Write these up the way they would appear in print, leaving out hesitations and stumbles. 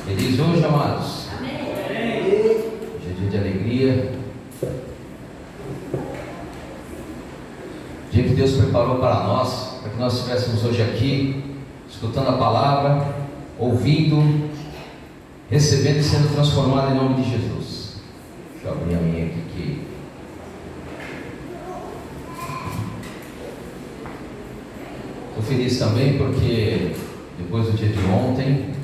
Feliz hoje, amados? Amém. Hoje é dia de alegria. Dia que Deus preparou para nós, para que nós estivéssemos hoje aqui, escutando a palavra, ouvindo, recebendo e sendo transformado em nome de Jesus. Deixa eu abrir a minha aqui. Estou feliz também porque depois do dia de ontem,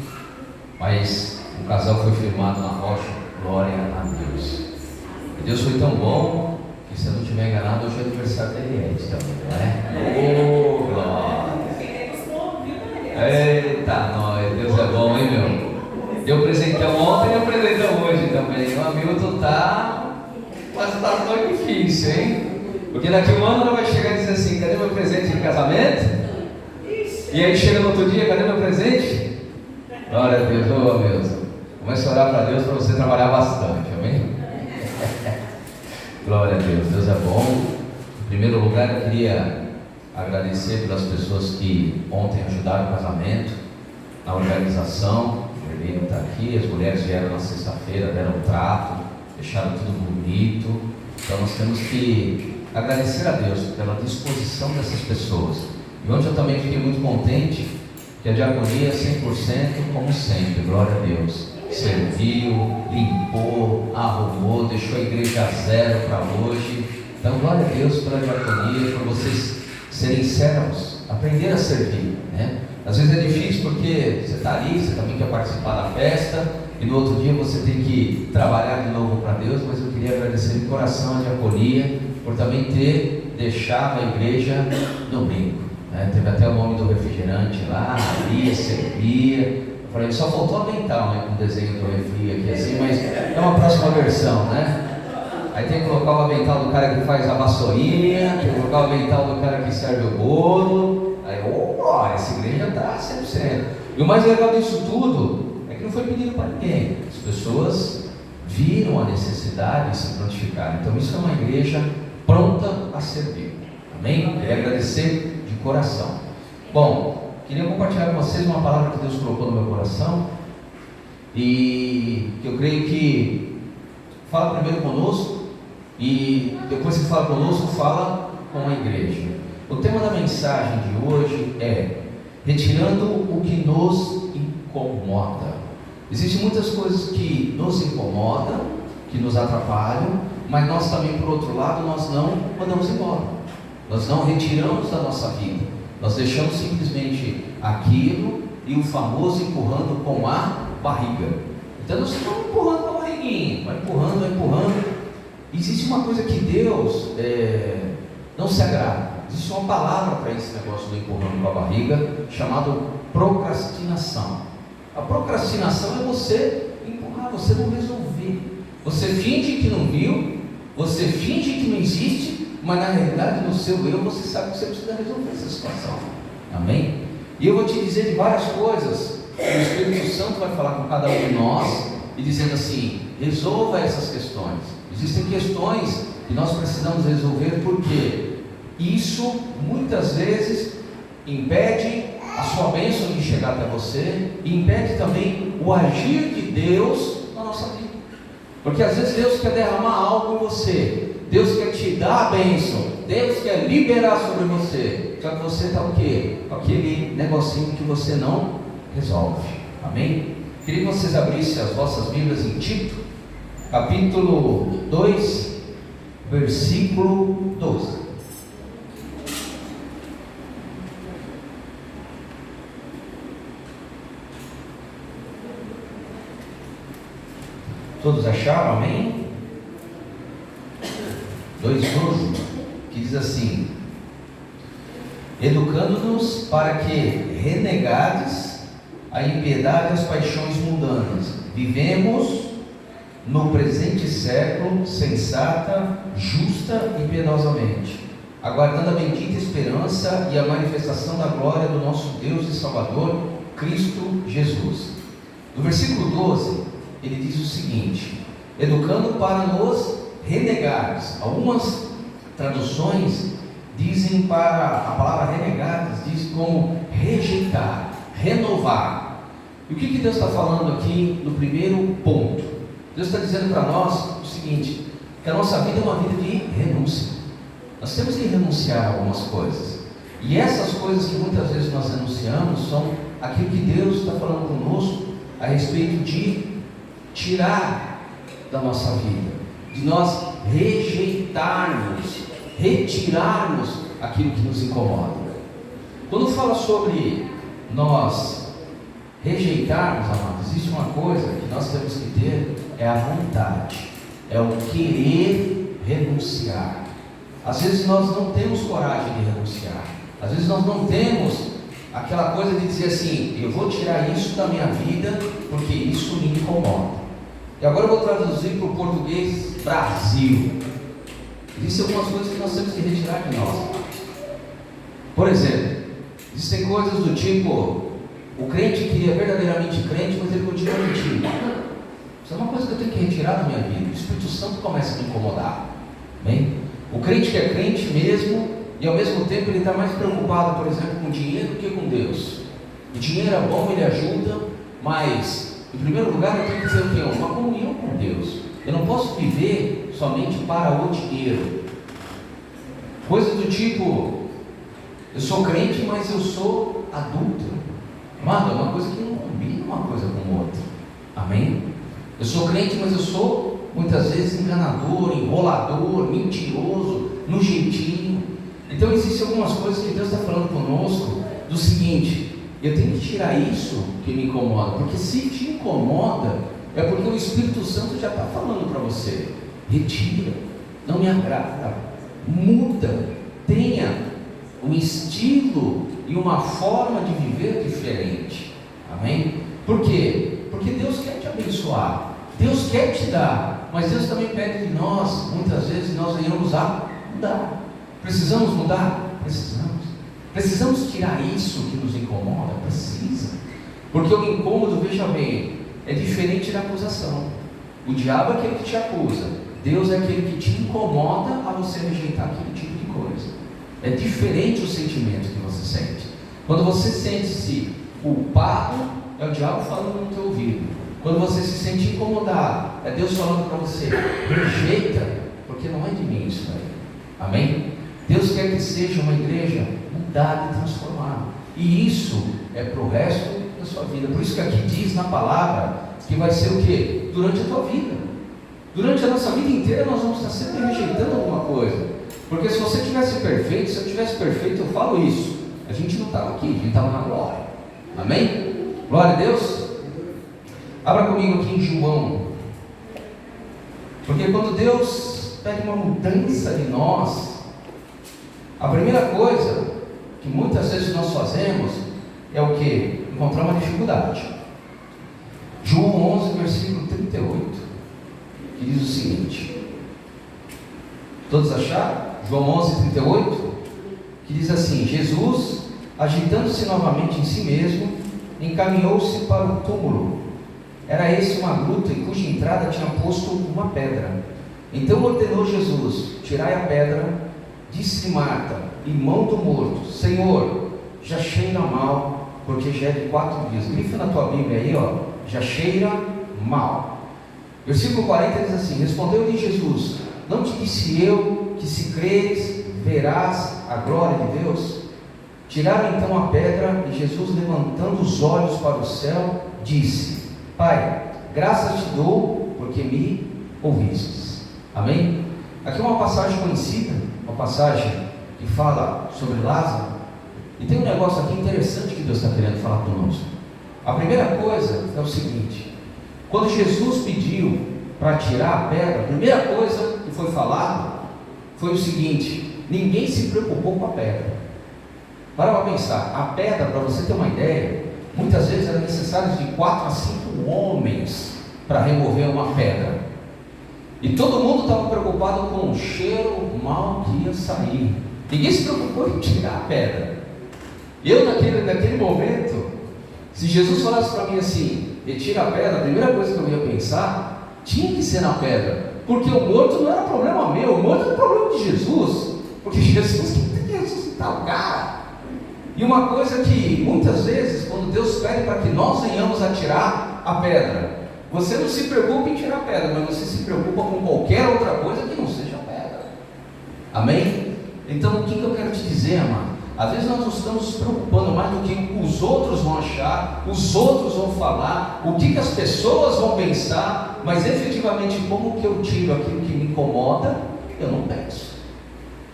mas o casal foi firmado na rocha. Glória a Deus. E Deus foi tão bom que, se eu não estiver enganado, hoje é aniversário da Eliette também, não é? Oh, glória! Eita, nós, Deus é bom, hein, meu? Deu presentão ontem e eu presentão hoje também. O amigo mas tá tão difícil, hein? Porque daqui um ano ela vai chegar e dizer assim: cadê meu presente de casamento? E aí chega no outro dia: cadê meu presente? Glória a Deus, oh Deus. Comece a orar para Deus para você trabalhar bastante, amém? Glória a Deus, Deus é bom. Em primeiro lugar, eu queria agradecer pelas pessoas que ontem ajudaram o casamento, na organização. O Gerlino está aqui, as mulheres vieram na sexta-feira, deram um trato, deixaram tudo bonito. Então nós temos que agradecer a Deus pela disposição dessas pessoas. E onde eu também fiquei muito contente, que a diaconia 100% como sempre, glória a Deus. Serviu, limpou, arrumou, deixou a igreja zero para hoje. Então glória a Deus pela diaconia, por vocês serem servos, aprender a servir, né? Às vezes é difícil porque você está ali, você também quer participar da festa, e no outro dia você tem que trabalhar de novo para Deus. Mas eu queria agradecer de coração a diaconia por também ter deixado a igreja no brinco. Teve até o nome do refrigerante lá, abria, servia. Eu falei, só faltou avental, né, com o desenho do refri aqui assim, mas é uma próxima versão, né? Aí tem que colocar o avental do cara que faz a vassourinha, tem que colocar o avental do cara que serve o bolo. Aí, essa igreja está 100%. E o mais legal disso tudo é que não foi pedido para ninguém. As pessoas viram a necessidade de se prontificar. Então isso é uma igreja pronta a servir. Amém? Queria agradecer de coração. Bom, queria compartilhar com vocês uma palavra que Deus colocou no meu coração, e que eu creio que fala primeiro conosco, e depois que fala conosco, fala com a igreja. O tema da mensagem de hoje é retirando o que nos incomoda. Existem muitas coisas que nos incomodam, que nos atrapalham, mas nós também, por outro lado, nós não mandamos embora. Nós não retiramos da nossa vida. Nós deixamos simplesmente aquilo, e o famoso empurrando com a barriga. Então nós estamos empurrando com a barriguinha, vai empurrando. Existe uma coisa que Deus não se agrada. Existe uma palavra para esse negócio do empurrando com a barriga, chamado procrastinação. A procrastinação é você empurrar, você não resolver. Você finge que não viu, você finge que não existe, mas na realidade, no seu eu, você sabe que você precisa resolver essa situação. Amém? E eu vou te dizer de várias coisas que o Espírito Santo vai falar com cada um de nós, e dizendo assim: resolva essas questões. Existem questões que nós precisamos resolver, porque isso muitas vezes impede a sua bênção de chegar até você, e impede também o agir de Deus na nossa vida. Porque às vezes Deus quer derramar algo em você, Deus quer te dar a bênção, Deus quer liberar sobre você, só que você está o quê? Com aquele negocinho que você não resolve. Amém? Queria que vocês abrissem as vossas Bíblias em Tito, capítulo 2, versículo 12. Todos acharam? Amém? 2:12, que diz assim: educando-nos para que, renegades a impiedade e as paixões mundanas, vivemos no presente século sensata, justa e piedosamente, aguardando a bendita esperança e a manifestação da glória do nosso Deus e Salvador, Cristo Jesus. No versículo 12, ele diz o seguinte: educando para nos renegares. Algumas traduções dizem para a palavra renegares, diz como rejeitar, renovar. E o que Deus está falando aqui no primeiro ponto? Deus está dizendo para nós o seguinte, que a nossa vida é uma vida de renúncia. Nós temos que renunciar a algumas coisas. E essas coisas que muitas vezes nós renunciamos são aquilo que Deus está falando conosco a respeito de tirar da nossa vida, de nós rejeitarmos, retirarmos aquilo que nos incomoda. Quando fala sobre nós rejeitarmos, amados, existe uma coisa que nós temos que ter, é a vontade, é o querer renunciar. Às vezes nós não temos coragem de renunciar, às vezes nós não temos aquela coisa de dizer assim, eu vou tirar isso da minha vida, porque isso me incomoda. E agora eu vou traduzir para o português Brasil. Existem algumas coisas que nós temos que retirar de nós. Por exemplo, existem coisas do tipo, o crente que é verdadeiramente crente, mas ele continua mentindo. Isso é uma coisa que eu tenho que retirar da minha vida. O Espírito Santo começa a me incomodar. Bem? O crente que é crente mesmo, e ao mesmo tempo ele está mais preocupado, por exemplo, com dinheiro do que com Deus. O dinheiro é bom, ele ajuda, mas em primeiro lugar eu tenho que ter o quê? Uma comunhão com Deus. Eu não posso viver somente para o dinheiro. Coisas do tipo, eu sou crente, mas eu sou adulto. Amado, é uma coisa que não combina uma coisa com outra. Amém? Eu sou crente, mas eu sou muitas vezes enganador, enrolador, mentiroso, no jeitinho. Então existem algumas coisas que Deus está falando conosco do seguinte, eu tenho que tirar isso que me incomoda, porque se te incomoda, é porque o Espírito Santo já está falando para você, retira, não me agrada, muda, tenha um estilo e uma forma de viver diferente. Amém? Por quê? Porque Deus quer te abençoar, Deus quer te dar, mas Deus também pede de nós, muitas vezes nós venhamos a mudar. Precisamos mudar? Precisamos tirar isso que nos incomoda? Precisa, porque o incômodo, veja bem, é diferente da acusação. O diabo é aquele que te acusa, Deus é aquele que te incomoda a você rejeitar aquele tipo de coisa. É diferente o sentimento que você sente. Quando você sente-se culpado, é o diabo falando no teu ouvido. Quando você se sente incomodado, é Deus falando para você, rejeita, porque não é de mim isso aí. Amém? Deus quer que seja uma igreja mudada e transformada. E isso é para o resto da sua vida. Por isso que aqui diz na palavra que vai ser o quê? Durante a tua vida. Durante a nossa vida inteira nós vamos estar sempre rejeitando alguma coisa. Porque se você tivesse perfeito, se eu tivesse perfeito, eu falo isso. A gente não estava aqui, a gente estava na glória. Amém? Glória a Deus. Abra comigo aqui em João. Porque quando Deus pede uma mudança de nós, a primeira coisa que muitas vezes nós fazemos é o que? Encontrar uma dificuldade. João 11, versículo 38, que diz o seguinte, todos acharam? João 11, 38, que diz assim, Jesus, agitando-se novamente em si mesmo, encaminhou-se para o túmulo. Era esse uma gruta em cuja entrada tinha posto uma pedra. Então ordenou Jesus, tirai a pedra. Disse Marta, irmão do morto, Senhor, já cheira mal, porque já é de 4 dias. Grifa na tua Bíblia aí, ó, já cheira mal. Versículo 40 diz assim, respondeu-lhe Jesus, não te disse eu que se creres, verás a glória de Deus? Tiraram então a pedra, e Jesus, levantando os olhos para o céu, disse, Pai, graças te dou, porque me ouvistes. Amém? Aqui é uma passagem conhecida, uma passagem que fala sobre Lázaro, e tem um negócio aqui interessante que Deus está querendo falar conosco. A primeira coisa é o seguinte, quando Jesus pediu para tirar a pedra, a primeira coisa que foi falado foi o seguinte, ninguém se preocupou com a pedra. Para pensar, a pedra, para você ter uma ideia, muitas vezes era necessário de 4 a 5 homens para remover uma pedra. E todo mundo estava preocupado com o cheiro mal que ia sair. Ninguém se preocupou em tirar a pedra. Eu naquele momento, se Jesus falasse para mim assim, retira a pedra, a primeira coisa que eu ia pensar, tinha que ser na pedra. Porque o morto não era problema meu, o morto era problema de Jesus. Porque Jesus tem que ressuscitar o cara. E uma coisa que muitas vezes, quando Deus pede para que nós venhamos a tirar a pedra, você não se preocupa em tirar a pedra, mas você se preocupa com qualquer outra coisa que não seja a pedra. Amém? Então, o que eu quero te dizer, amado? Às vezes nós não estamos nos preocupando mais do que os outros vão achar, os outros vão falar, o que as pessoas vão pensar, mas efetivamente como que eu tiro aquilo que me incomoda, eu não penso.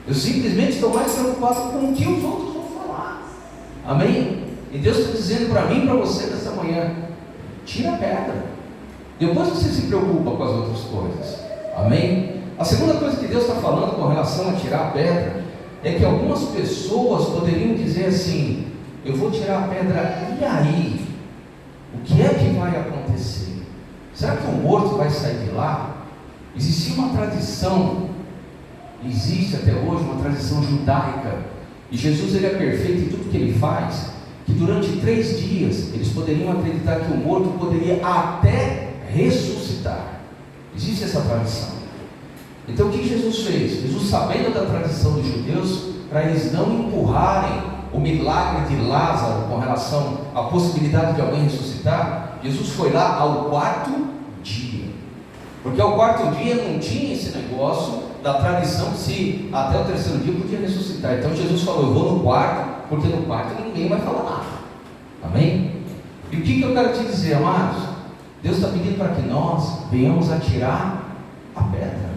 Eu simplesmente estou mais preocupado com o que os outros vão falar. Amém? E Deus está dizendo para mim e para você nessa manhã: tira a pedra. Depois você se preocupa com as outras coisas. Amém? A segunda coisa que Deus está falando com relação a tirar a pedra é que algumas pessoas poderiam dizer assim: eu vou tirar a pedra, e aí? O que é que vai acontecer? Será que o morto vai sair de lá? Existia uma tradição, existe até hoje uma tradição judaica, e Jesus ele é perfeito em tudo que ele faz, que durante 3 dias eles poderiam acreditar que o morto poderia até ressuscitar. Existe essa tradição. Então o que Jesus fez? Jesus, sabendo da tradição dos judeus, para eles não empurrarem o milagre de Lázaro com relação à possibilidade de alguém ressuscitar, Jesus foi lá ao 4º dia, porque ao 4º dia não tinha esse negócio da tradição que se até o 3º dia podia ressuscitar. Então Jesus falou: eu vou no quarto, porque no quarto ninguém vai falar nada. Amém? E o que eu quero te dizer, amados? Deus está pedindo para que nós venhamos a tirar a pedra,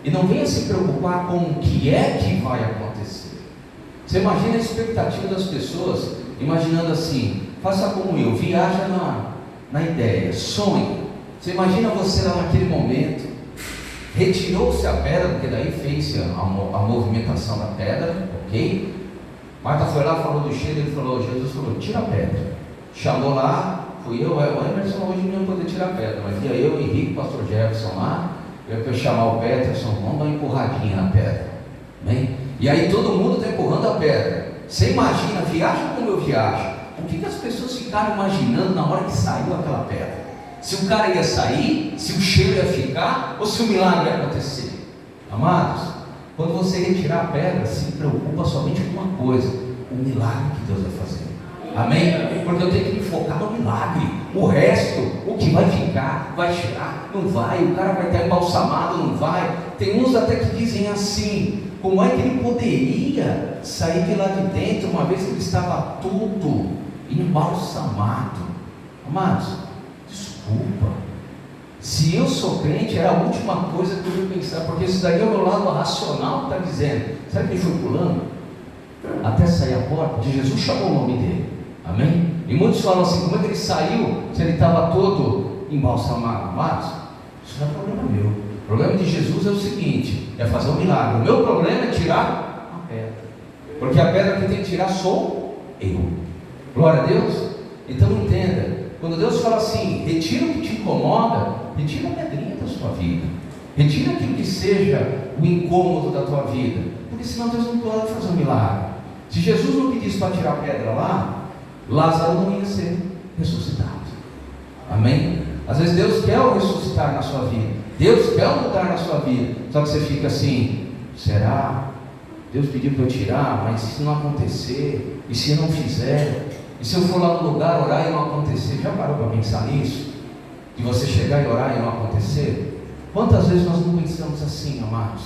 e não venha se preocupar com o que é que vai acontecer. Você imagina a expectativa das pessoas, imaginando assim: faça como eu, viaja na ideia, sonhe. Você imagina você lá naquele momento, retirou-se a pedra, porque daí fez a movimentação da pedra, ok? Marta foi lá, falou do cheiro, Jesus falou: tira a pedra. Chamou lá, fui eu, o Emerson hoje não ia poder tirar a pedra, mas ia eu, Henrique, o pastor Jefferson lá, eu ia chamar o Peterson, vamos dar uma empurradinha na pedra. Amém? E aí todo mundo está empurrando a pedra. Você imagina, viaja como eu viajo, o que as pessoas ficaram imaginando na hora que saiu aquela pedra? Se o cara ia sair, se o cheiro ia ficar, ou se o milagre ia acontecer? Amados, quando você retirar a pedra, se preocupa somente com uma coisa: o milagre que Deus vai fazer. Amém? Porque eu tenho que me focar no milagre. O resto, o que vai ficar, vai cheirar, não vai. O cara vai estar embalsamado, não vai. Tem uns até que dizem assim: como é que ele poderia sair de lá de dentro, uma vez que ele estava tudo embalsamado? Amados, desculpa, se eu sou crente, era a última coisa que eu ia pensar, porque isso daí é o meu lado racional que está dizendo: sabe que ele foi pulando até sair a porta? De Jesus chamou o nome dele. Amém? E muitos falam assim: como é que ele saiu se ele estava todo embalsamado? Mas isso não é problema meu. O problema de Jesus é o seguinte: é fazer um milagre. O meu problema é tirar a pedra, porque a pedra que tem que tirar sou eu. Glória a Deus. Então entenda, quando Deus fala assim: retira o que te incomoda, retira a pedrinha da sua vida, retira aquilo que seja o incômodo da tua vida, porque senão Deus não pode fazer um milagre. Se Jesus não pedisse para tirar a pedra lá, Lázaro não ia ser ressuscitado. Amém? Às vezes Deus quer o ressuscitar na sua vida, Deus quer mudar na sua vida, só que você fica assim: será? Deus pediu para eu tirar, mas se não acontecer, e se eu não fizer, e se eu for lá no lugar orar e não acontecer? Já parou para pensar nisso? De você chegar e orar e não acontecer? Quantas vezes nós não pensamos assim, amados?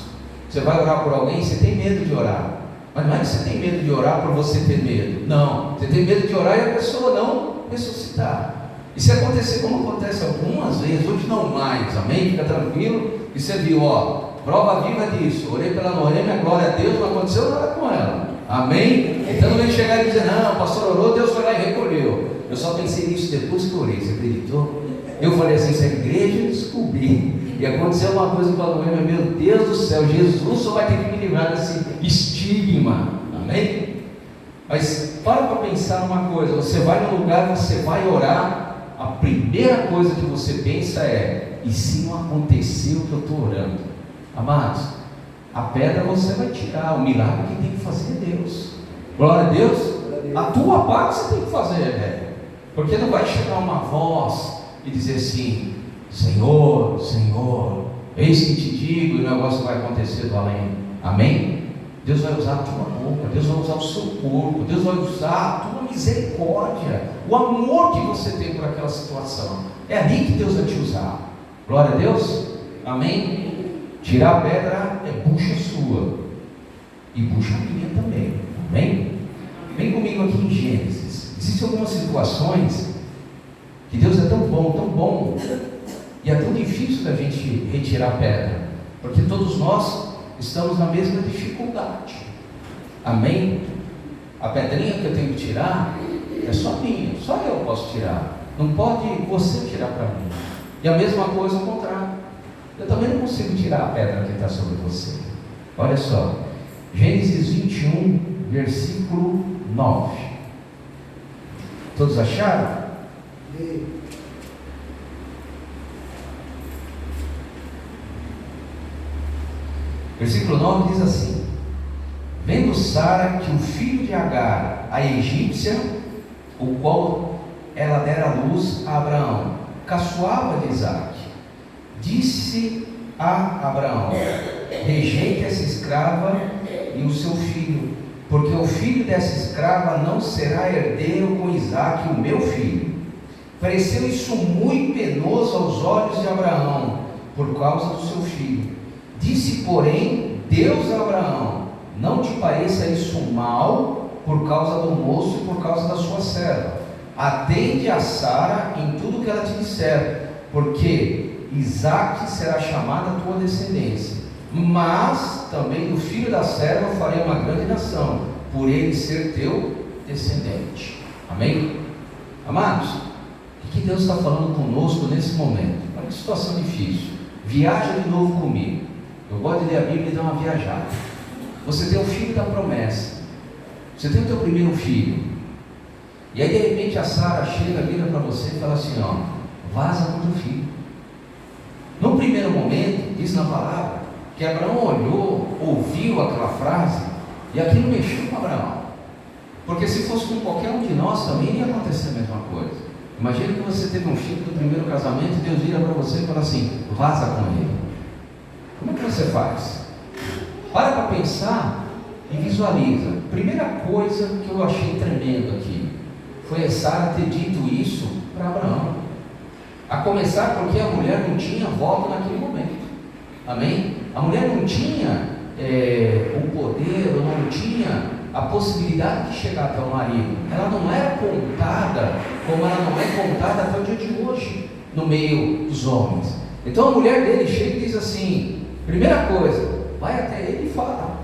Você vai orar por alguém, você tem medo de orar, mas não é que você tem medo de orar por você ter medo, não, você tem medo de orar e a pessoa não ressuscitar. E se acontecer como acontece algumas vezes, hoje não mais, amém? Fica tranquilo, e você viu, prova viva disso. Orei pela Noêmia, glória a Deus, não aconteceu nada com ela, amém? Então não vem chegar e dizer: não, o pastor orou, Deus foi lá e recolheu. Eu só pensei nisso depois que eu orei, você acreditou? Eu falei assim: se a igreja descobrir, e aconteceu uma coisa com a Noêmia, meu Deus do céu, Jesus só vai ter que me livrar desse estigma, amém? Mas para pensar numa coisa: você vai no lugar, você vai orar, a primeira coisa que você pensa é: e se não acontecer o que eu estou orando? Amados, a pedra você vai tirar, o milagre que tem que fazer é Deus. Glória a Deus. A tua parte você tem que fazer, velho, porque não vai chegar uma voz e dizer assim: Senhor, Senhor, eis que te digo, e o negócio vai acontecer do além. Amém? Deus vai usar a tua boca, Deus vai usar o seu corpo, Deus vai usar a tua misericórdia, o amor que você tem por aquela situação. É ali que Deus vai te usar. Glória a Deus, amém? Tirar a pedra é bucha sua e bucha minha também, amém? Vem comigo aqui em Gênesis. Existem algumas situações que Deus é tão bom, e é tão difícil da gente retirar a pedra, porque todos nós estamos na mesma dificuldade, amém? A pedrinha que eu tenho que tirar é só minha, só eu posso tirar, não pode você tirar para mim. E a mesma coisa ao contrário, eu também não consigo tirar a pedra que está sobre você. Olha só, Gênesis 21, versículo 9. Todos acharam? Versículo 9 diz assim: vendo Sara que o filho de Agar, a egípcia, o qual ela dera luz a Abraão, caçoava de Isaque, disse a Abraão: rejeite essa escrava e o seu filho, porque o filho dessa escrava não será herdeiro com Isaque, o meu filho. Pareceu isso muito penoso aos olhos de Abraão, por causa do seu filho. Disse, porém, Deus a Abraão: não te pareça isso mal por causa do moço e por causa da sua serva. Atende a Sara em tudo que ela te disser, porque Isaque será chamada a tua descendência. Mas também do filho da serva farei uma grande nação, por ele ser teu descendente. Amém? Amados, o que Deus está falando conosco nesse momento? Olha que situação difícil. Viaja de novo comigo. Eu gosto de ler a Bíblia e dar uma viajada. Você tem o filho da promessa, você tem o teu primeiro filho, e aí de repente a Sara chega, vira para você e fala assim: ó, vaza com teu filho. No primeiro momento, diz na palavra que Abraão olhou, ouviu aquela frase, e aquilo mexeu com Abraão, porque se fosse com qualquer um de nós também ia acontecer a mesma coisa. Imagina que você teve um filho do primeiro casamento e Deus vira para você e fala assim: vaza com ele. Como é que você faz? Para pensar e visualiza. Primeira coisa que eu achei tremendo aqui foi a Sara ter dito isso para Abraão. A começar porque a mulher não tinha voto naquele momento. Amém? A mulher não tinha o poder, ou não tinha a possibilidade de chegar até o marido. Ela não era contada como ela não é contada até o dia de hoje no meio dos homens. Então a mulher dele chega e diz assim: primeira coisa, vai até ele e fala: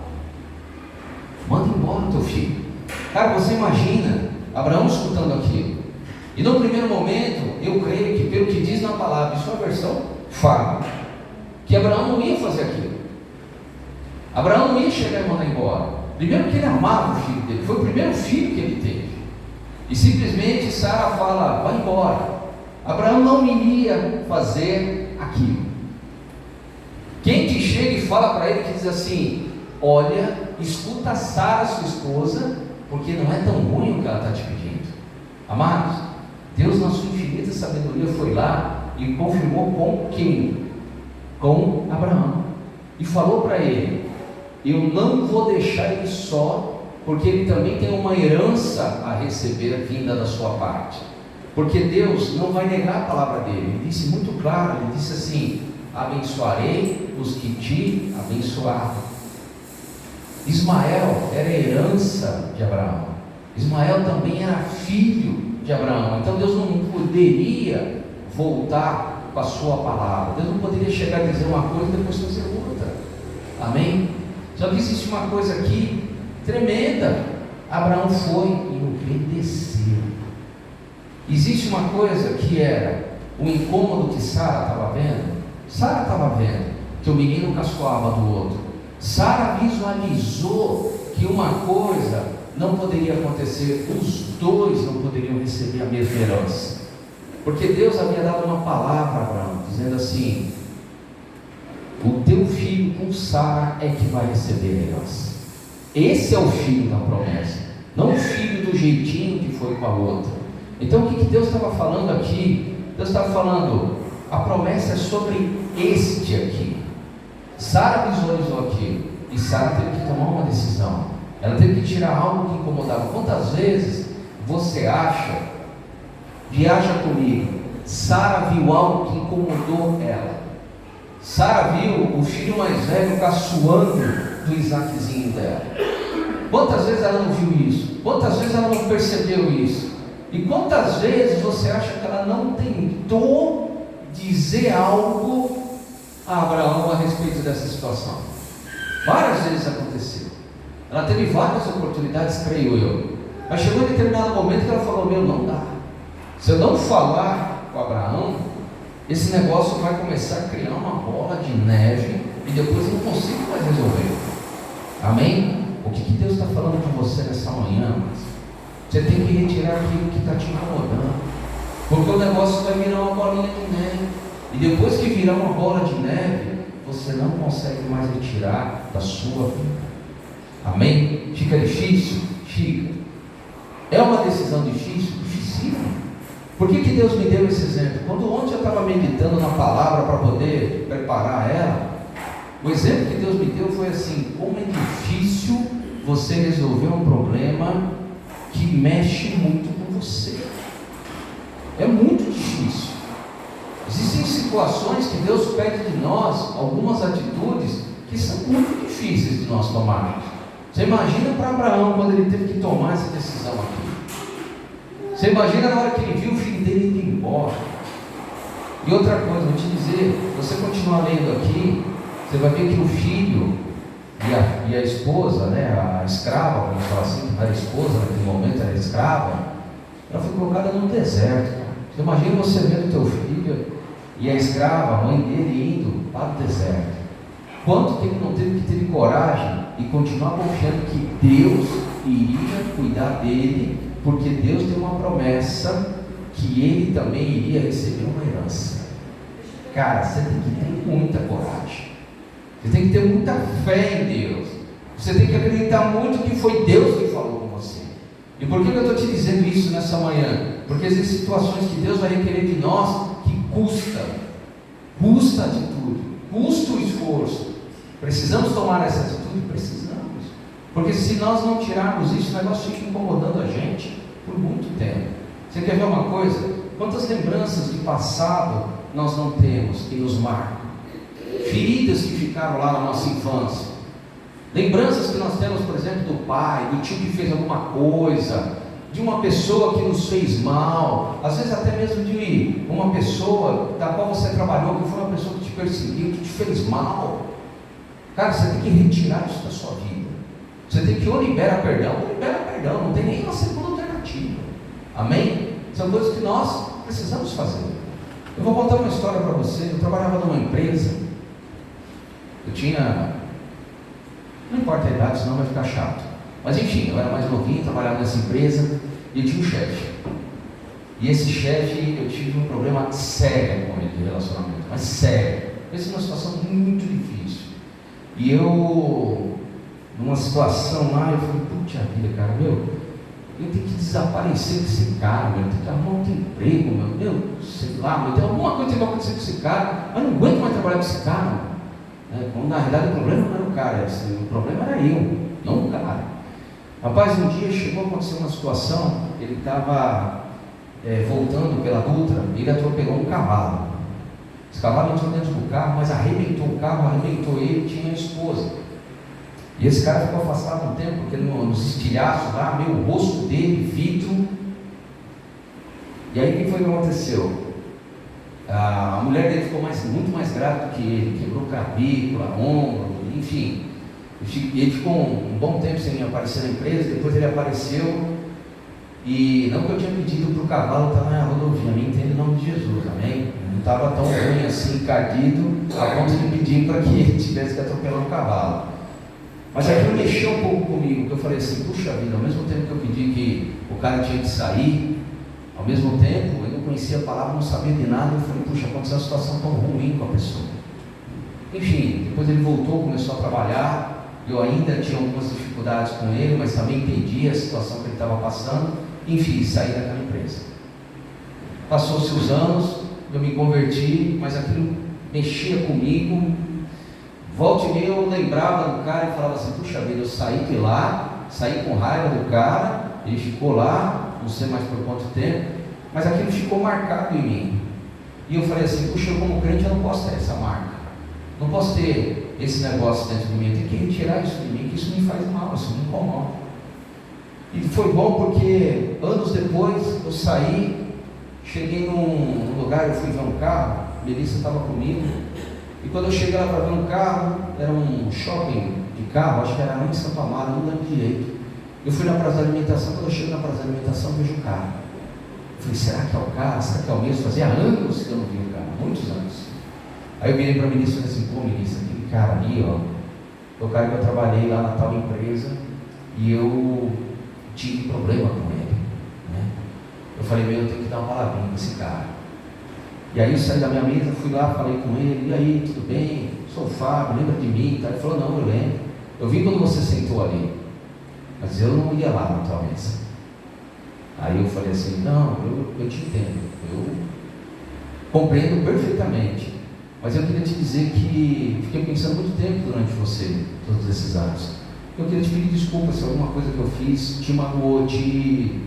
manda embora o teu filho. Cara, você imagina Abraão escutando aquilo. E no primeiro momento, eu creio que pelo que diz na palavra, em sua versão, fala que Abraão não ia fazer aquilo. Abraão não ia chegar e mandar embora. Primeiro que ele amava o filho dele, foi o primeiro filho que ele teve. E simplesmente Sara fala: vai embora. Abraão não iria fazer aquilo. Quem que chega e fala para ele, que diz assim: olha, escuta Sara, sua esposa, porque não é tão ruim o que ela está te pedindo. Amados, Deus na sua infinita sabedoria foi lá e confirmou com quem? Com Abraão. E falou para ele: eu não vou deixar ele só, porque ele também tem uma herança a receber vinda da sua parte. Porque Deus não vai negar a palavra dele. Ele disse muito claro, ele disse assim: abençoarei os que te abençoaram. Ismael era herança de Abraão. Ismael também era filho de Abraão. Então Deus não poderia voltar com a sua palavra. Deus não poderia chegar a dizer uma coisa e depois fazer outra. Amém? Só que existe uma coisa aqui tremenda. Abraão foi e obedeceu. Existe uma coisa que era o incômodo que Sara estava vendo. Sara estava vendo que o menino caçoava do outro. Sara visualizou que uma coisa não poderia acontecer, os dois não poderiam receber a mesma herança, porque Deus havia dado uma palavra a Abraão, dizendo assim: o teu filho com Sara é que vai receber a herança. Esse é o filho da promessa, não o filho do jeitinho que foi com a outra. Então o que Deus estava falando aqui? Deus estava falando: a promessa é sobre este aqui. Sara visualizou aquilo. E Sara teve que tomar uma decisão. Ela teve que tirar algo que incomodava. Quantas vezes você acha, viaja comigo, Sara viu algo que incomodou ela. Sara viu o filho mais velho caçoando do Isaquezinho dela. Quantas vezes ela não viu isso? Quantas vezes ela não percebeu isso? E quantas vezes você acha que ela não tentou dizer algo a Abraão a respeito dessa situação? Várias vezes aconteceu. Ela teve várias oportunidades, creio eu. Mas chegou em determinado momento que ela falou: meu, não dá. Se eu não falar com Abraão, esse negócio vai começar a criar uma bola de neve e depois eu não consigo mais resolver. Amém? O que Deus está falando com você nessa manhã? Você tem que retirar aquilo que está te incomodando, porque o negócio vai virar uma bolinha de neve, e depois que virar uma bola de neve, você não consegue mais retirar da sua vida. Amém? Fica difícil? Fica. É uma decisão difícil? Dificílima. Por que Deus me deu esse exemplo? Quando ontem eu estava meditando na palavra para poder preparar ela, o exemplo que Deus me deu foi assim: como é difícil você resolver um problema que mexe muito com você. É muito difícil. Existem situações que Deus pede de nós algumas atitudes que são muito difíceis de nós tomarmos. Você imagina para Abraão quando ele teve que tomar essa decisão aqui. Você imagina na hora que ele viu o filho dele indo embora. E outra coisa, vou te dizer, se você continuar lendo aqui, você vai ver que o filho e a esposa, né, a escrava, vamos falar assim, não era esposa naquele momento, era escrava, ela foi colocada no deserto. Cara. Você imagina você vendo o teu filho e a escrava, a mãe dele, indo para o deserto. Quanto que ele não teve que ter coragem e continuar confiando que Deus iria cuidar dele, porque Deus tem uma promessa que ele também iria receber uma herança. Cara, você tem que ter muita coragem. Você tem que ter muita fé em Deus. Você tem que acreditar muito que foi Deus que falou com você. E por que eu estou te dizendo isso nessa manhã? Porque existem situações que Deus vai requerer de nós que custa a atitude, custa o esforço. Precisamos tomar essa atitude? Precisamos. Porque se nós não tirarmos isso, o negócio fica incomodando a gente por muito tempo. Você quer ver uma coisa? Quantas lembranças de passado nós não temos que nos marcam? Feridas que ficaram lá na nossa infância. Lembranças que nós temos, por exemplo, do pai, do tio que fez alguma coisa, de uma pessoa que nos fez mal, às vezes até mesmo de uma pessoa da qual você trabalhou, que foi uma pessoa que te perseguiu, que te fez mal. Cara, você tem que retirar isso da sua vida. Você tem que ou libera perdão, não tem nem uma segunda alternativa. Amém? São coisas que nós precisamos fazer. Eu vou contar uma história para você. Eu trabalhava numa empresa. Eu tinha, não importa a idade, senão vai ficar chato. Mas enfim, eu era mais novinho, trabalhava nessa empresa e eu tinha um chefe. E esse chefe, eu tive um problema sério com ele de relacionamento, mas sério. Essa é uma situação muito difícil. E eu, numa situação lá, eu falei: puxa vida, cara, eu tenho que desaparecer desse cara, eu tenho que arrumar outro emprego, sei lá, tem alguma coisa que vai acontecer com esse cara, mas não aguento mais trabalhar com esse cara. Quando na realidade o problema não era o cara, o problema era eu, não o cara. Rapaz, um dia chegou a acontecer uma situação, ele estava voltando pela Dutra, ele atropelou um cavalo. Esse cavalo entrou dentro do carro, mas arrebentou o carro, arrebentou ele, tinha a esposa. E esse cara ficou afastado um tempo, porque nos estilhaços lá, meio o rosto dele, vidro. E aí o que foi que aconteceu? A mulher dele ficou muito mais grave do que ele, quebrou clavícula, ombro, enfim. Ele ficou um bom tempo sem aparecer na empresa, depois ele apareceu. E não que eu tinha pedido para o cavalo estar na rodovia, me entende em nome de Jesus, amém? Não estava tão ruim assim, encardido, a ponto de pedir para que ele tivesse que atropelar o cavalo. Mas aquilo mexeu um pouco comigo, porque eu falei assim: puxa vida, ao mesmo tempo que eu pedi que o cara tinha que sair, ao mesmo tempo eu não conhecia a palavra, não sabia de nada, eu falei: puxa, aconteceu uma situação tão ruim com a pessoa. Enfim, depois ele voltou, começou a trabalhar, eu ainda tinha algumas dificuldades com ele, mas também entendi a situação que ele estava passando. Enfim, saí daquela empresa. Passou-se os anos, eu me converti, mas aquilo mexia comigo. Volta e meia eu lembrava do cara e falava assim: puxa vida, eu saí de lá, saí com raiva do cara, ele ficou lá, não sei mais por quanto tempo, mas aquilo ficou marcado em mim. E eu falei assim: puxa, eu como crente eu não posso ter essa marca, não posso ter esse negócio dentro de mim, eu tenho que retirar isso de mim, que isso me faz mal, isso me incomoda. E foi bom porque anos depois eu saí, cheguei num lugar, eu fui ver um carro, Melissa estava comigo, e quando eu cheguei lá para ver um carro, era um shopping de carro, acho que era em Santo Amaro, não lembro direito. Eu fui na praça de alimentação, quando eu chego na praça de alimentação, eu vejo o carro. Eu falei: será que é o carro? Será que é o mesmo? Fazia anos que eu não vi o carro, muitos anos. Aí eu virei para a Melissa e falei assim: pô, Melissa, aquele cara ali, ó, foi o cara que eu trabalhei lá na tal empresa, e eu tive problema com ele, né? Eu falei: meu, eu tenho que dar uma palavrinha com esse cara. E aí eu saí da minha mesa, fui lá, falei com ele: e aí, tudo bem? Sou o Fábio, lembra de mim? Ele falou: não, eu lembro. Eu vi quando você sentou ali, mas eu não ia lá na tua mesa. Aí eu falei assim: não, eu te entendo, eu compreendo perfeitamente, mas eu queria te dizer que fiquei pensando muito tempo durante você, todos esses anos. Eu queria te pedir desculpa se alguma coisa que eu fiz te magoou, te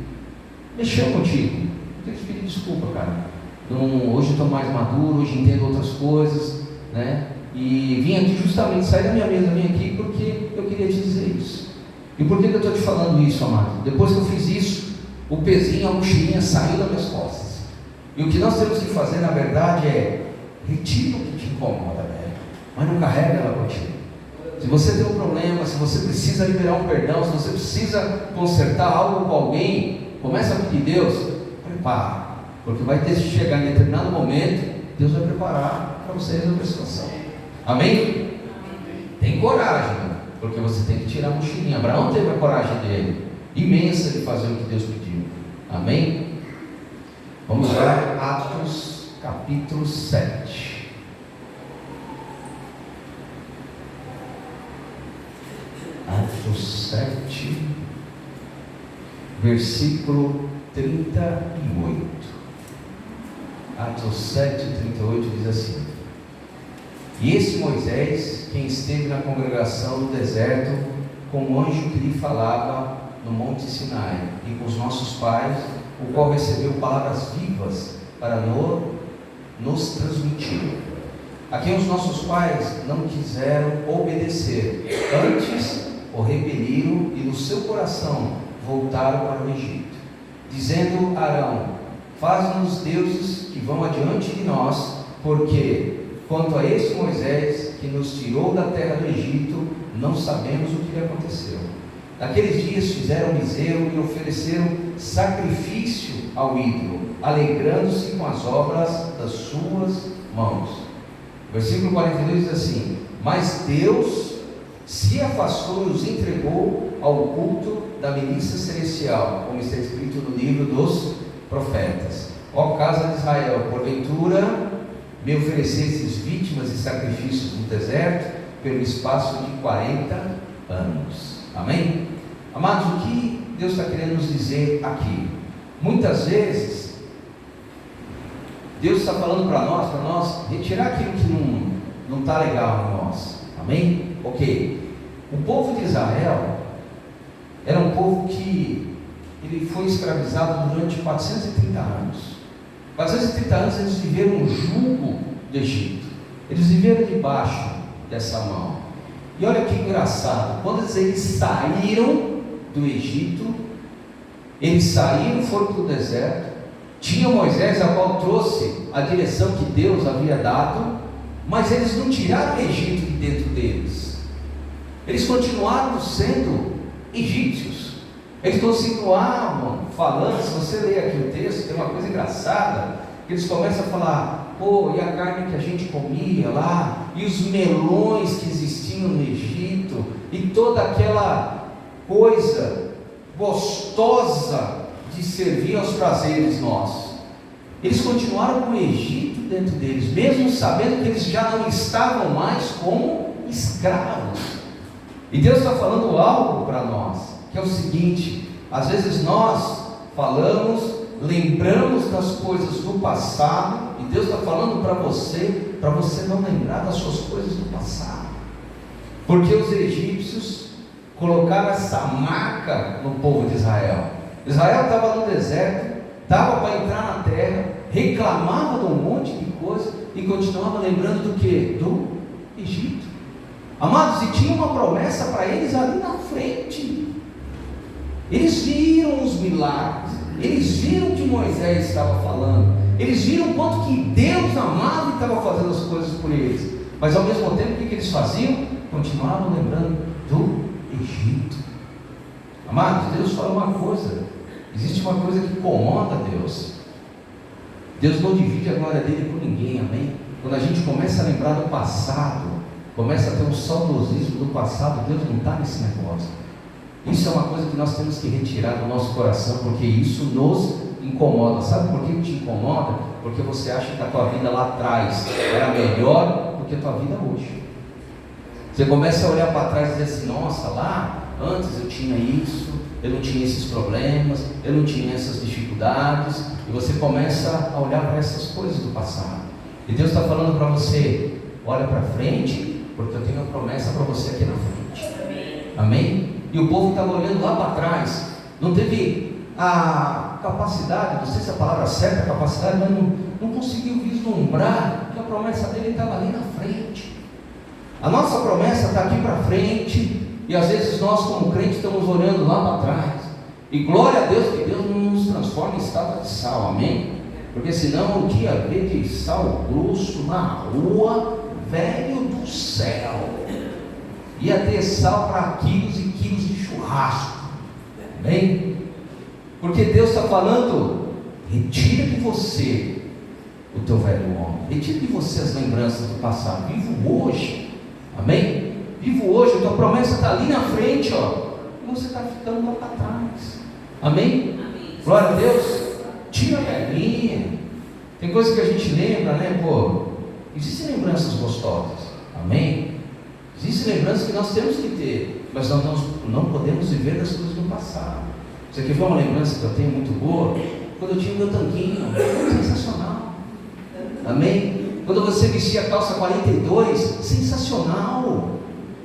mexeu contigo. Eu queria te pedir desculpa, cara. Hoje eu estou mais maduro, hoje entendo outras coisas, né? E vim aqui justamente, saí da minha mesa, vim aqui porque eu queria te dizer isso. E por que eu estou te falando isso, amado? Depois que eu fiz isso, o pezinho, a mochilinha saiu das minhas costas. E o que nós temos que fazer, na verdade, é retira o que te incomoda, velho, mas não carrega ela contigo. Se você tem um problema, se você precisa liberar um perdão, se você precisa consertar algo com alguém, começa a pedir: Deus, prepara, porque vai ter que chegar em determinado momento, Deus vai preparar para você resolver a situação. Amém? Tem coragem, porque você tem que tirar a mochilinha. Abraão teve a coragem dele, imensa, de fazer o que Deus pediu. Amém? Vamos lá, Atos capítulo 7. Atos 7, versículo 38. Atos 7, 38 diz assim: e esse Moisés, quem esteve na congregação no deserto, com o anjo que lhe falava no monte Sinai, e com os nossos pais, o qual recebeu palavras vivas para nos transmitir, a quem os nossos pais não quiseram obedecer, antes o repeliram e no seu coração voltaram para o Egito, dizendo a Arão: faz-nos deuses que vão adiante de nós, porque quanto a esse Moisés que nos tirou da terra do Egito, não sabemos o que lhe aconteceu. Naqueles dias fizeram bezerro e ofereceram sacrifício ao ídolo, alegrando-se com as obras das suas mãos. Versículo 42 diz assim: mas Deus se afastou e os entregou ao culto da milícia celestial, como está escrito no livro dos profetas: ó casa de Israel, porventura me oferecestes vítimas e sacrifícios no deserto pelo espaço de 40 anos. Amém? Amados, o que Deus está querendo nos dizer aqui? Muitas vezes Deus está falando para nós retirar aquilo que não está legal em nós. Amém? Ok. O povo de Israel era um povo que ele foi escravizado durante 430 anos. 430 anos eles viveram um jugo do Egito. Eles viveram debaixo dessa mão. E olha que engraçado, quando eles saíram do Egito, eles saíram, foram para o deserto, tinha Moisés, a qual trouxe a direção que Deus havia dado, mas eles não tiraram o Egito de dentro deles. Eles continuaram sendo egípcios. Eles continuavam falando. Se você ler aqui o texto, tem uma coisa engraçada, que eles começam a falar: pô, e a carne que a gente comia lá, e os melões que existiam no Egito, e toda aquela coisa gostosa de servir aos prazeres nossos. Eles continuaram com o Egito dentro deles, mesmo sabendo que eles já não estavam mais como escravos. E Deus está falando algo para nós, que é o seguinte: às vezes nós falamos, lembramos das coisas do passado, e Deus está falando para você não lembrar das suas coisas do passado. Porque os egípcios colocaram essa marca no povo de Israel. Israel estava no deserto, estava para entrar na terra, reclamava de um monte de coisa e continuava lembrando do que? Do Egito. Amados, e tinha uma promessa para eles ali na frente. Eles viram os milagres, eles viram o que Moisés estava falando, eles viram o quanto que Deus amava e estava fazendo as coisas por eles. Mas ao mesmo tempo, o que eles faziam? Continuavam lembrando do Egito. Amados, Deus fala uma coisa: existe uma coisa que incomoda Deus. Deus não divide a glória dele com ninguém, amém? Quando a gente começa a lembrar do passado, começa a ter um saudosismo do passado, Deus não está nesse negócio. Isso é uma coisa que nós temos que retirar do nosso coração, porque isso nos incomoda. Sabe por que te incomoda? Porque você acha que a tua vida lá atrás era melhor do que a tua vida hoje. Você começa a olhar para trás e dizer assim: nossa, lá antes eu tinha isso, eu não tinha esses problemas, eu não tinha essas dificuldades. E você começa a olhar para essas coisas do passado. E Deus está falando para você: olha para frente, porque eu tenho uma promessa para você aqui na frente. Amém? E o povo estava olhando lá para trás, não teve a capacidade, não sei se a palavra certa, a capacidade, mas não conseguiu vislumbrar que a promessa dele estava ali na frente. A nossa promessa está aqui para frente, e às vezes nós como crentes estamos olhando lá para trás. E glória a Deus que Deus não nos transforma em estátua de sal, amém? Porque senão o dia ver de sal grosso na rua, velho do céu, ia ter sal para quilos e quilos de churrasco, amém? Porque Deus está falando: retira de você o teu velho homem, retira de você as lembranças do passado, vivo hoje, amém? Vivo hoje, a tua promessa está ali na frente, ó, e você está ficando lá para trás, amém? Glória a Deus. Tira a velhinha. Tem coisa que a gente lembra, né? Pô, existem lembranças gostosas, amém? Existem lembranças que nós temos que ter, mas nós não podemos viver das coisas do passado. Você quer ver uma lembrança que eu tenho muito boa? Quando eu tinha o meu tanquinho, sensacional, amém? Quando você vestia a calça 42, sensacional,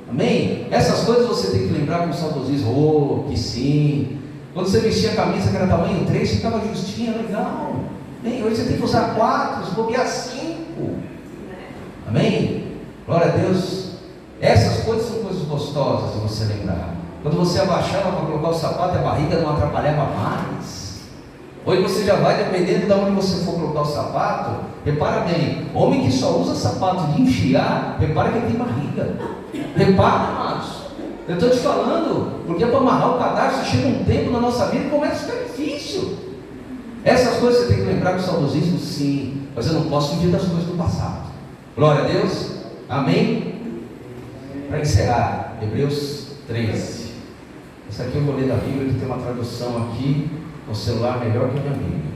amém? Essas coisas você tem que lembrar com saudosismo. Oh, que sim. Quando você vestia a camisa que era tamanho 3, ficava justinha, legal, amém? Hoje você tem que usar 4, se bobear 5, amém? Glória a Deus. Essas coisas são coisas gostosas de você lembrar. Quando você abaixava para colocar o sapato, a barriga não atrapalhava mais. Hoje você já vai, dependendo de onde você for colocar o sapato. Repara bem, homem que só usa sapato de enfiar, repara que ele tem barriga. Repara, amados, eu estou te falando, porque para amarrar o cadarço chega um tempo na nossa vida e começa a ficar difícil. Essas coisas você tem que lembrar com saudosismo, sim, mas eu não posso fugir das coisas do passado. Glória a Deus, amém? Para encerrar, Hebreus 13. Essa aqui eu vou ler da Bíblia, que tem uma tradução aqui no celular melhor que a minha Bíblia.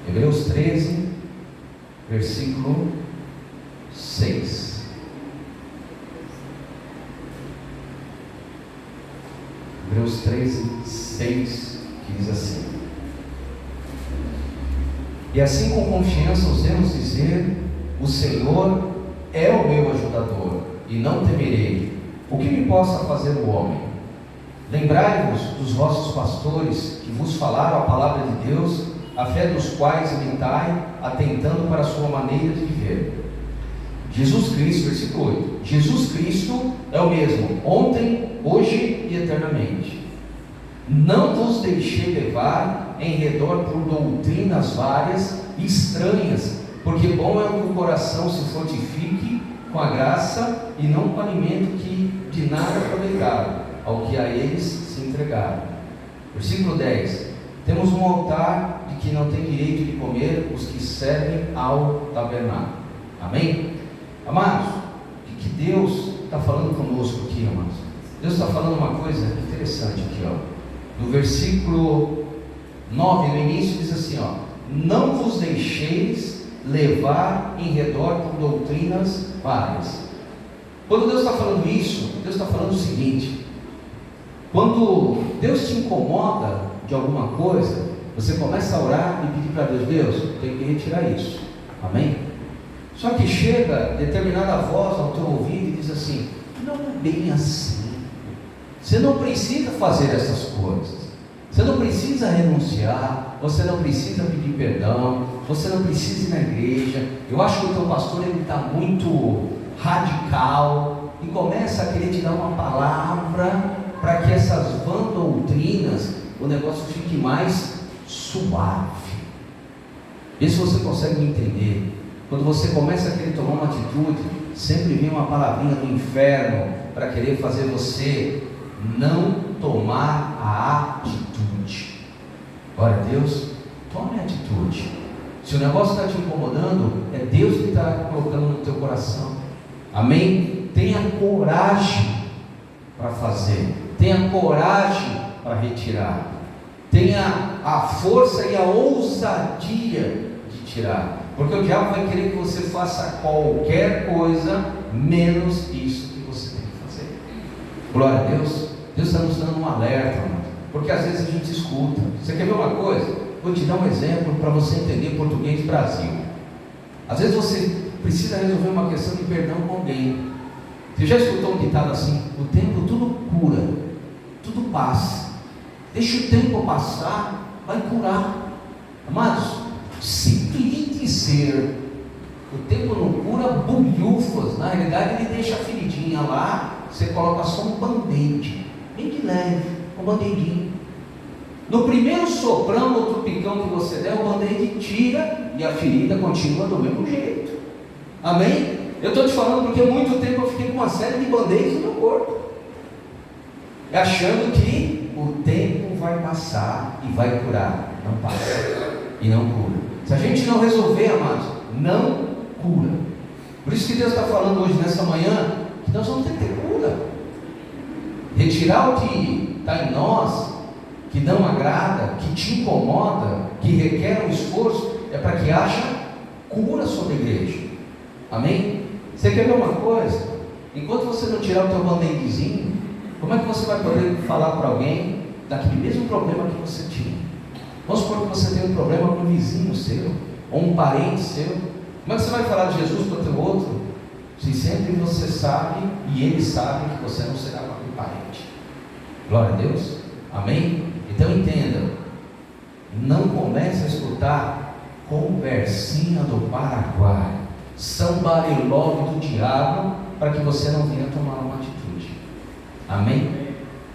Hebreus 13, versículo 6. Hebreus 13, 6, que diz assim: e assim com confiança ousemos dizer: o Senhor é o meu ajudador, e não temerei o que me possa fazer o homem. Lembrai-vos dos vossos pastores que vos falaram a palavra de Deus, a fé dos quais imitai, atentando para a sua maneira de viver. Jesus Cristo, versículo 8: Jesus Cristo é o mesmo ontem, hoje e eternamente. Não vos deixei levar em redor por doutrinas várias e estranhas, porque bom é que o coração se fortifique com a graça e não com alimento que de nada aproveitaram ao que a eles se entregaram. Versículo 10: temos um altar de que não tem direito de comer os que servem ao tabernáculo. Amém? Amados, o que Deus está falando conosco aqui, amados? Deus está falando uma coisa interessante aqui, ó. No versículo 9, no início, diz assim, ó: não vos deixeis levar em redor por doutrinas várias. Quando Deus está falando isso, Deus está falando o seguinte: quando Deus te incomoda de alguma coisa, você começa a orar e pedir para Deus: Deus, tem que retirar isso, amém? Só que chega determinada voz ao teu ouvido e diz assim: não é bem assim. Você não precisa fazer essas coisas. Você não precisa renunciar. Você não precisa pedir perdão. Você não precisa ir na igreja. Eu acho que o teu pastor está muito radical e começa a querer te dar uma palavra para que essas vãs doutrinas, o negócio fique mais suave. E se você consegue me entender, quando você começa a querer tomar uma atitude, sempre vem uma palavrinha do inferno para querer fazer você não tomar a atitude. Glória a Deus, tome a atitude. Se o negócio está te incomodando, é Deus que está colocando no teu coração. Amém? Tenha coragem para fazer, tenha coragem para retirar, tenha a força e a ousadia de tirar, porque o diabo vai querer que você faça qualquer coisa menos isso que você tem que fazer. Glória a Deus. Deus está nos dando um alerta, porque às vezes a gente escuta. Você quer ver uma coisa? Vou te dar um exemplo para você entender português Brasil. Às vezes você precisa resolver uma questão de perdão com alguém. Você já escutou um ditado assim: o tempo tudo cura, tudo passa. Deixa o tempo passar, vai curar. Amados, simplesmente dizer o tempo não cura bulhufas. Na realidade ele deixa a feridinha lá, você coloca só um band-aid, bem de leve, um band-aidinho. No primeiro soprão ou tropicão que você der, o band-aid tira e a ferida continua do mesmo jeito. Amém? Eu estou te falando porque há muito tempo eu fiquei com uma série de band-aids no meu corpo, achando que o tempo vai passar e vai curar. Não passa e não cura. Se a gente não resolver, amados, não cura. Por isso que Deus está falando hoje, nessa manhã, que nós vamos ter que ter cura. Retirar o que está em nós, que não agrada, que te incomoda, que requer um esforço, é para que haja cura sobre a igreja. Amém? Você quer ver uma coisa? Enquanto você não tirar o teu band-aidzinho, como é que você vai poder falar para alguém daquele mesmo problema que você tinha? Vamos supor que você tem um problema com um vizinho seu, ou um parente seu. Como é que você vai falar de Jesus para o teu outro, se sempre você sabe e ele sabe que você não será com aquele parente? Glória a Deus. Amém? Então entenda, não comece a escutar conversinha do Paraguai, somebody love do diabo, para que você não venha tomar uma atitude. Amém?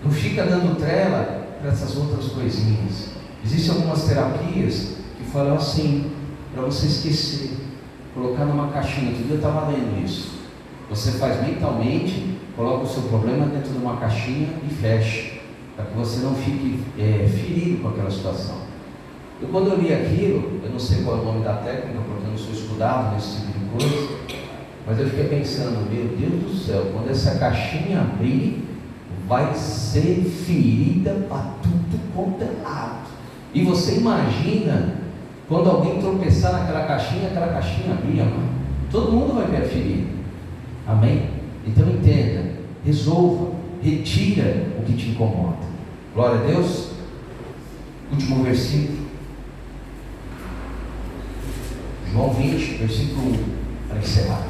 Não fica dando trela para essas outras coisinhas. Existem algumas terapias que falam assim, para você esquecer, colocar numa caixinha. Outro dia eu estava lendo isso. Você faz mentalmente, coloca o seu problema dentro de uma caixinha e fecha, para que você não fique ferido com aquela situação. Eu, quando eu li aquilo, eu não sei qual é o nome da técnica, porque eu não sou estudado nesse tipo de coisa, mas eu fiquei pensando, meu Deus do céu, quando essa caixinha abrir, vai ser ferida para tudo quanto é lado. E você imagina, quando alguém tropeçar naquela caixinha abrir, mano, todo mundo vai ver a ferida. Amém? Então entenda, resolva, retira o que te incomoda. Glória a Deus. Último versículo, João 20, versículo 1, para encerrar.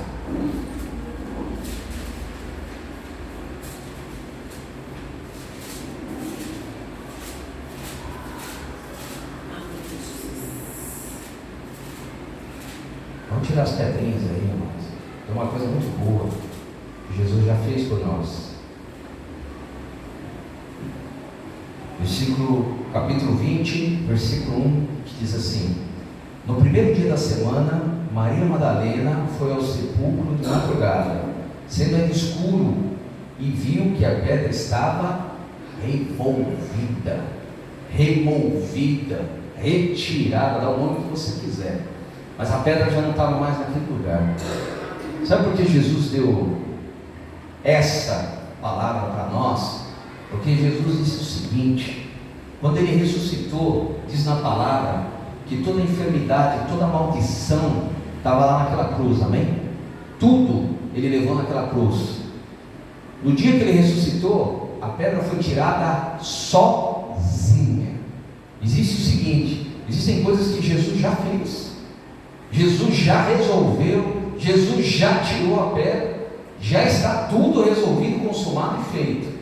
Vamos tirar as pedrinhas aí, irmãos. É uma coisa muito boa que Jesus já fez por nós. Capítulo 20, versículo 1, que diz assim: no primeiro dia da semana, Maria Madalena foi ao sepulcro de madrugada, sendo ainda escuro, e viu que a pedra estava removida, retirada, dá o nome que você quiser, mas a pedra já não estava mais naquele lugar. Sabe por que Jesus deu essa palavra para nós? Porque Jesus disse o seguinte: quando ele ressuscitou, diz na palavra que toda enfermidade, toda maldição estava lá naquela cruz, amém? Tudo ele levou naquela cruz. No dia que ele ressuscitou, a pedra foi tirada sozinha. Existe o seguinte: existem coisas que Jesus já fez, Jesus já resolveu Jesus já tirou a pedra, já está tudo resolvido, consumado e feito.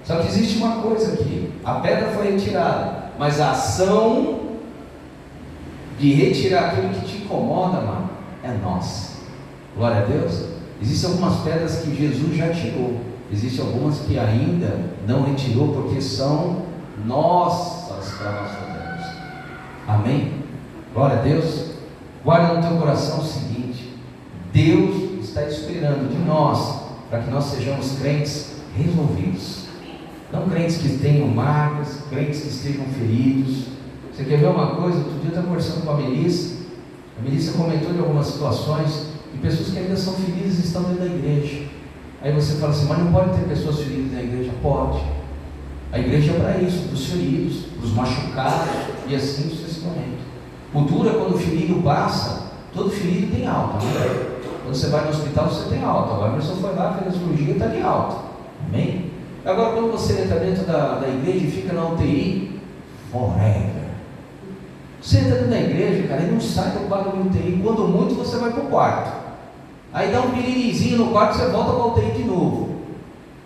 Só que existe uma coisa aqui: a pedra foi retirada, mas a ação de retirar aquilo que te incomoda, mano, é nossa. Glória a Deus. Existem algumas pedras que Jesus já tirou, existem algumas que ainda não retirou, porque são nossas para nós fazermos. Amém? Glória a Deus. Guarda no teu coração o seguinte: Deus está esperando de nós para que nós sejamos crentes resolvidos, não crentes que tenham marcas, crentes que estejam feridos. Você quer ver uma coisa? Outro dia eu estava conversando com a Melissa comentou de algumas situações de pessoas que ainda são feridas e estão dentro da igreja. Aí você fala assim: mas não pode ter pessoas feridas na igreja? Pode. A igreja é para isso, para os feridos, para os machucados e assim sucessivamente. O duro é quando o ferido passa. Todo ferido tem alta, né? Quando você vai no hospital você tem alta. Agora a pessoa foi lá, fez a cirurgia e está de alta. Amém? Agora quando você entra dentro da igreja e fica na UTI, forever. Você entra dentro da igreja, cara, e não sai do quadro de UTI. Quando muito você vai para o quarto. Aí dá um piririzinho no quarto, você volta para a UTI de novo.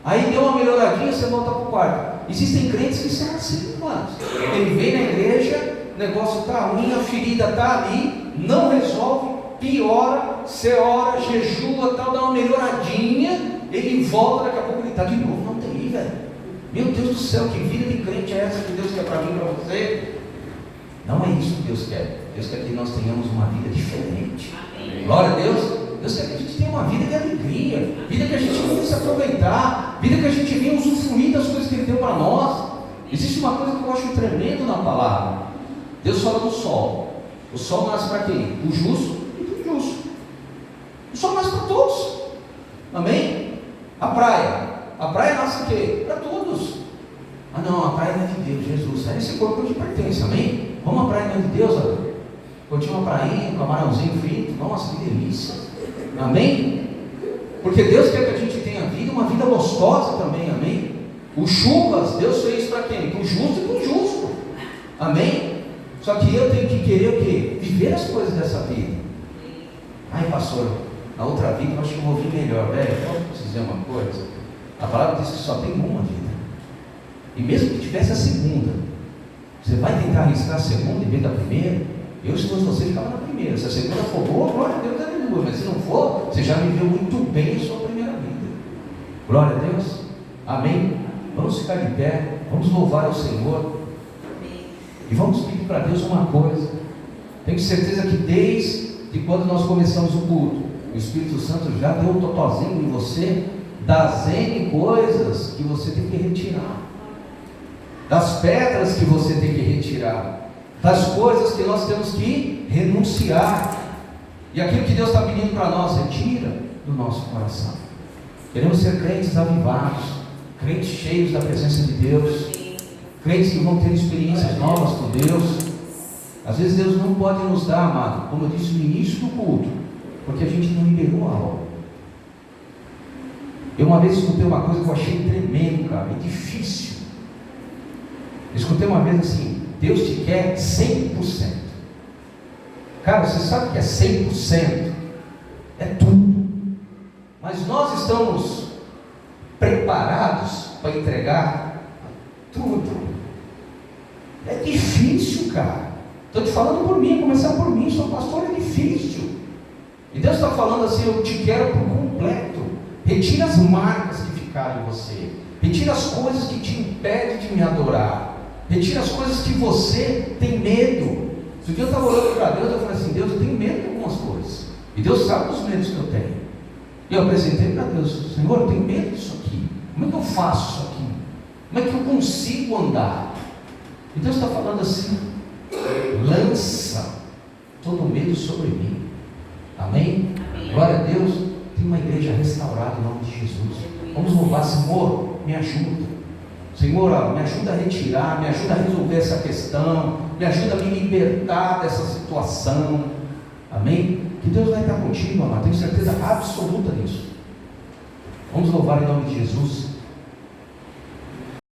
Aí deu uma melhoradinha, você volta para o quarto. Existem crentes que são assim, irmãos. Ele vem na igreja, o negócio está ruim, a ferida está ali, não resolve, piora, você ora, jejua, tal, dá uma melhoradinha, ele volta, daqui a pouco ele está de novo na UTI, velho. Meu Deus do céu, que vida de crente é essa que Deus quer para mim e para você? Não é isso que Deus quer. Deus quer que nós tenhamos uma vida diferente. Glória a Deus. Deus quer que a gente tenha uma vida de alegria, vida que a gente venha se aproveitar, vida que a gente venha usufruir das coisas que Ele deu para nós. Existe uma coisa que eu acho tremendo na palavra. Deus fala do sol. O sol nasce para quem? O justo e para o injusto. O sol nasce para todos. Amém? A praia nasce o quê? Para todos. Ah não, a praia não é de Deus, Jesus. Aí esse corpo não te pertence, amém? Vamos à praia não é de Deus, olha. Curtir uma prainha, um camarãozinho frito, nossa, que delícia. Amém? Porque Deus quer que a gente tenha vida, uma vida gostosa também, amém? Os chuvas, Deus fez para quem? Para o justo e para o injusto. Amém? Só que eu tenho que querer o quê? Viver as coisas dessa vida. Ai pastor, na outra vida eu acho que eu vou vir melhor, velho. Posso dizer uma coisa? A palavra diz que só tem uma vida. E mesmo que tivesse a segunda, você vai tentar arriscar a segunda em vez da primeira? Eu, se fosse você, ficava na primeira. Se a segunda for boa, glória a Deus, aleluia. Mas se não for, você já viveu muito bem a sua primeira vida. Glória a Deus. Amém? Vamos ficar de pé, vamos louvar ao Senhor. E vamos pedir para Deus uma coisa. Tenho certeza que desde quando nós começamos o culto, o Espírito Santo já deu um totozinho em você das N coisas que você tem que retirar, das pedras que você tem que retirar, das coisas que nós temos que renunciar. E aquilo que Deus está pedindo para nós, retira do nosso coração. Queremos ser crentes avivados, crentes cheios da presença de Deus, crentes que vão ter experiências novas com Deus. Às vezes Deus não pode nos dar, amado, como eu disse no início do culto, porque a gente não liberou a alma. Eu uma vez escutei uma coisa que eu achei tremendo, cara, é difícil. Eu escutei uma vez assim: Deus te quer 100%. Cara, você sabe que é 100%? É tudo. Mas nós estamos preparados para entregar tudo. É difícil, cara. Estou te falando por mim, começar por mim, sou pastor, é difícil. E Deus está falando assim: eu te quero por completo. Retira as marcas que ficaram em você. Retira as coisas que te impedem de me adorar. Retira as coisas que você tem medo. Se um dia eu estava orando para Deus, eu falei assim: Deus, eu tenho medo de algumas coisas. E Deus sabe dos medos que eu tenho. E eu apresentei para Deus: Senhor, eu tenho medo disso aqui. Como é que eu faço isso aqui? Como é que eu consigo andar? E Deus está falando assim: lança todo o medo sobre mim. Amém? Amém. Glória a Deus. Tem uma igreja restaurada em nome de Jesus. Vamos louvar. Senhor, me ajuda. Senhor, me ajuda a retirar, me ajuda a resolver essa questão, me ajuda a me libertar dessa situação. Amém? Que Deus vai estar contigo, amado. Tenho certeza absoluta disso. Vamos louvar em nome de Jesus.